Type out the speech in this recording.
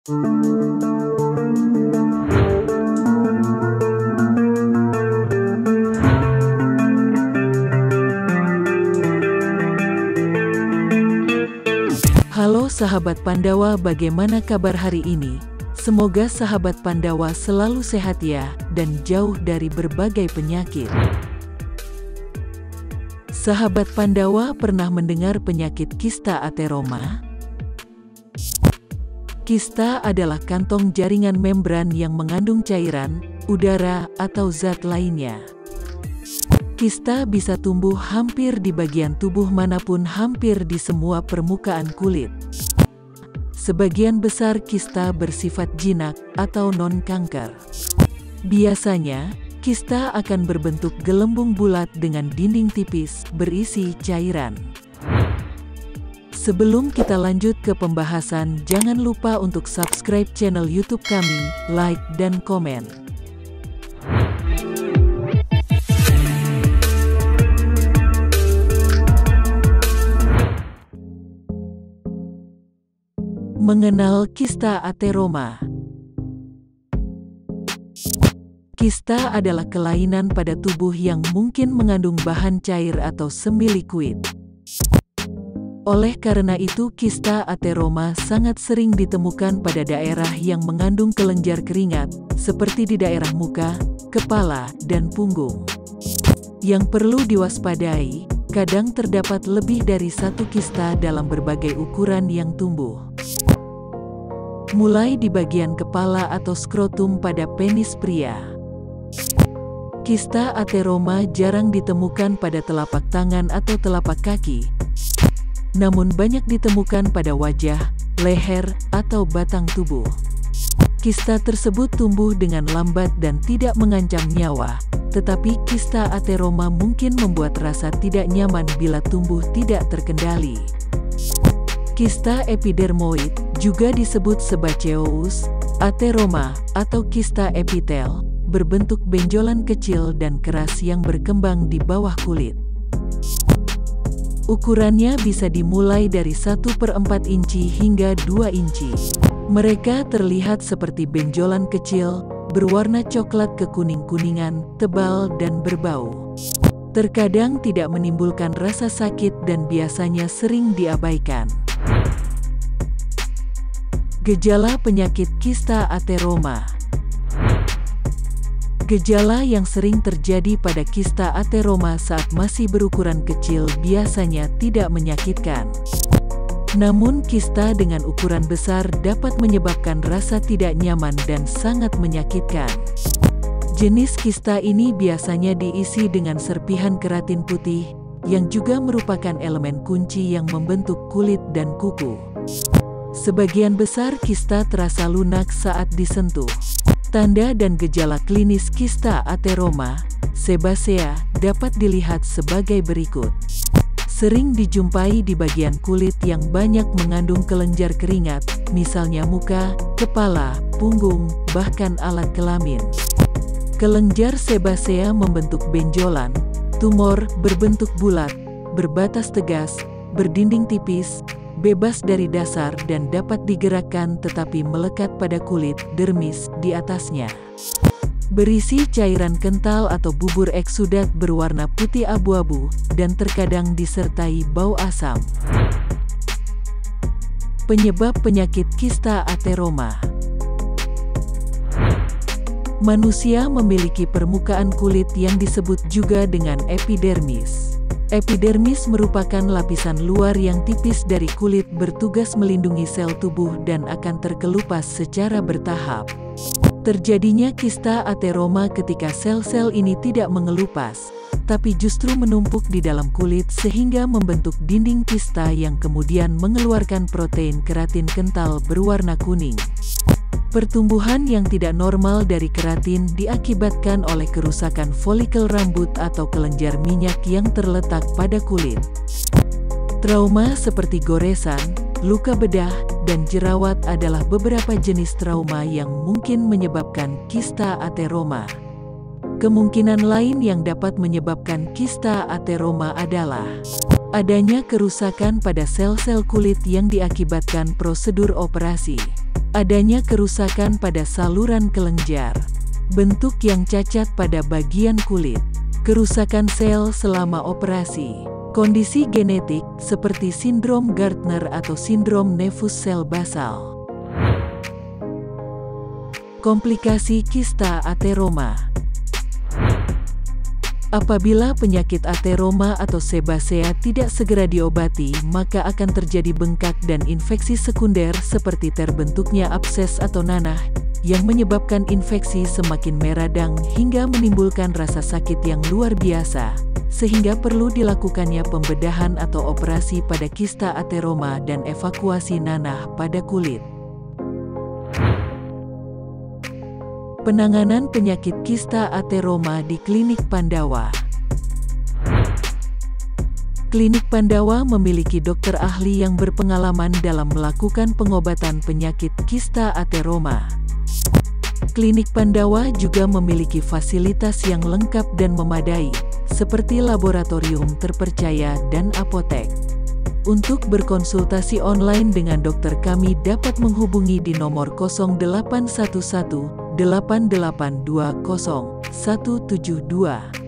Halo sahabat Pandawa, bagaimana kabar hari ini? Semoga sahabat Pandawa selalu sehat ya, dan jauh dari berbagai penyakit. Sahabat Pandawa pernah mendengar penyakit kista ateroma? Kista adalah kantong jaringan membran yang mengandung cairan, udara, atau zat lainnya. Kista bisa tumbuh hampir di bagian tubuh manapun, hampir di semua permukaan kulit. Sebagian besar kista bersifat jinak atau non-kanker. Biasanya, kista akan berbentuk gelembung bulat dengan dinding tipis berisi cairan. Sebelum kita lanjut ke pembahasan, jangan lupa untuk subscribe channel YouTube kami, like, dan komen. Mengenal kista ateroma. Kista adalah kelainan pada tubuh yang mungkin mengandung bahan cair atau semi liquid. Oleh karena itu, kista ateroma sangat sering ditemukan pada daerah yang mengandung kelenjar keringat, seperti di daerah muka, kepala, dan punggung. Yang perlu diwaspadai, kadang terdapat lebih dari satu kista dalam berbagai ukuran yang tumbuh. Mulai di bagian kepala atau skrotum pada penis pria. Kista ateroma jarang ditemukan pada telapak tangan atau telapak kaki, namun banyak ditemukan pada wajah, leher, atau batang tubuh. Kista tersebut tumbuh dengan lambat dan tidak mengancam nyawa, tetapi kista ateroma mungkin membuat rasa tidak nyaman bila tumbuh tidak terkendali. Kista epidermoid, juga disebut sebaceous ateroma atau kista epitel, berbentuk benjolan kecil dan keras yang berkembang di bawah kulit. Ukurannya bisa dimulai dari 1/4 inci hingga 2 inci. Mereka terlihat seperti benjolan kecil, berwarna coklat kekuning-kuningan, tebal dan berbau. Terkadang tidak menimbulkan rasa sakit dan biasanya sering diabaikan. Gejala penyakit kista ateroma. Gejala yang sering terjadi pada kista ateroma saat masih berukuran kecil biasanya tidak menyakitkan. Namun kista dengan ukuran besar dapat menyebabkan rasa tidak nyaman dan sangat menyakitkan. Jenis kista ini biasanya diisi dengan serpihan keratin putih, yang juga merupakan elemen kunci yang membentuk kulit dan kuku. Sebagian besar kista terasa lunak saat disentuh. Tanda dan gejala klinis kista ateroma, sebasea, dapat dilihat sebagai berikut. Sering dijumpai di bagian kulit yang banyak mengandung kelenjar keringat, misalnya muka, kepala, punggung, bahkan alat kelamin. Kelenjar sebasea membentuk benjolan, tumor, berbentuk bulat, berbatas tegas, berdinding tipis, bebas dari dasar dan dapat digerakkan tetapi melekat pada kulit dermis di atasnya. Berisi cairan kental atau bubur eksudat berwarna putih abu-abu dan terkadang disertai bau asam. Penyebab penyakit kista ateroma. Manusia memiliki permukaan kulit yang disebut juga dengan epidermis. Epidermis merupakan lapisan luar yang tipis dari kulit, bertugas melindungi sel tubuh dan akan terkelupas secara bertahap. Terjadinya kista ateroma ketika sel-sel ini tidak mengelupas, tapi justru menumpuk di dalam kulit sehingga membentuk dinding kista yang kemudian mengeluarkan protein keratin kental berwarna kuning. Pertumbuhan yang tidak normal dari keratin diakibatkan oleh kerusakan folikel rambut atau kelenjar minyak yang terletak pada kulit. Trauma seperti goresan, luka bedah, dan jerawat adalah beberapa jenis trauma yang mungkin menyebabkan kista ateroma. Kemungkinan lain yang dapat menyebabkan kista ateroma adalah adanya kerusakan pada sel-sel kulit yang diakibatkan prosedur operasi. adanya kerusakan pada saluran kelenjar, bentuk yang cacat pada bagian kulit, kerusakan sel selama operasi, kondisi genetik seperti sindrom Gardner atau sindrom Nevus sel basal. Komplikasi kista ateroma. Apabila penyakit ateroma atau sebasea tidak segera diobati, maka akan terjadi bengkak dan infeksi sekunder seperti terbentuknya abses atau nanah, yang menyebabkan infeksi semakin meradang hingga menimbulkan rasa sakit yang luar biasa, sehingga perlu dilakukannya pembedahan atau operasi pada kista ateroma dan evakuasi nanah pada kulit. Penanganan penyakit kista ateroma di Klinik Pandawa. Klinik Pandawa memiliki dokter ahli yang berpengalaman dalam melakukan pengobatan penyakit kista ateroma. Klinik Pandawa juga memiliki fasilitas yang lengkap dan memadai, seperti laboratorium terpercaya dan apotek. Untuk berkonsultasi online dengan dokter kami dapat menghubungi di nomor 0811 8820 172.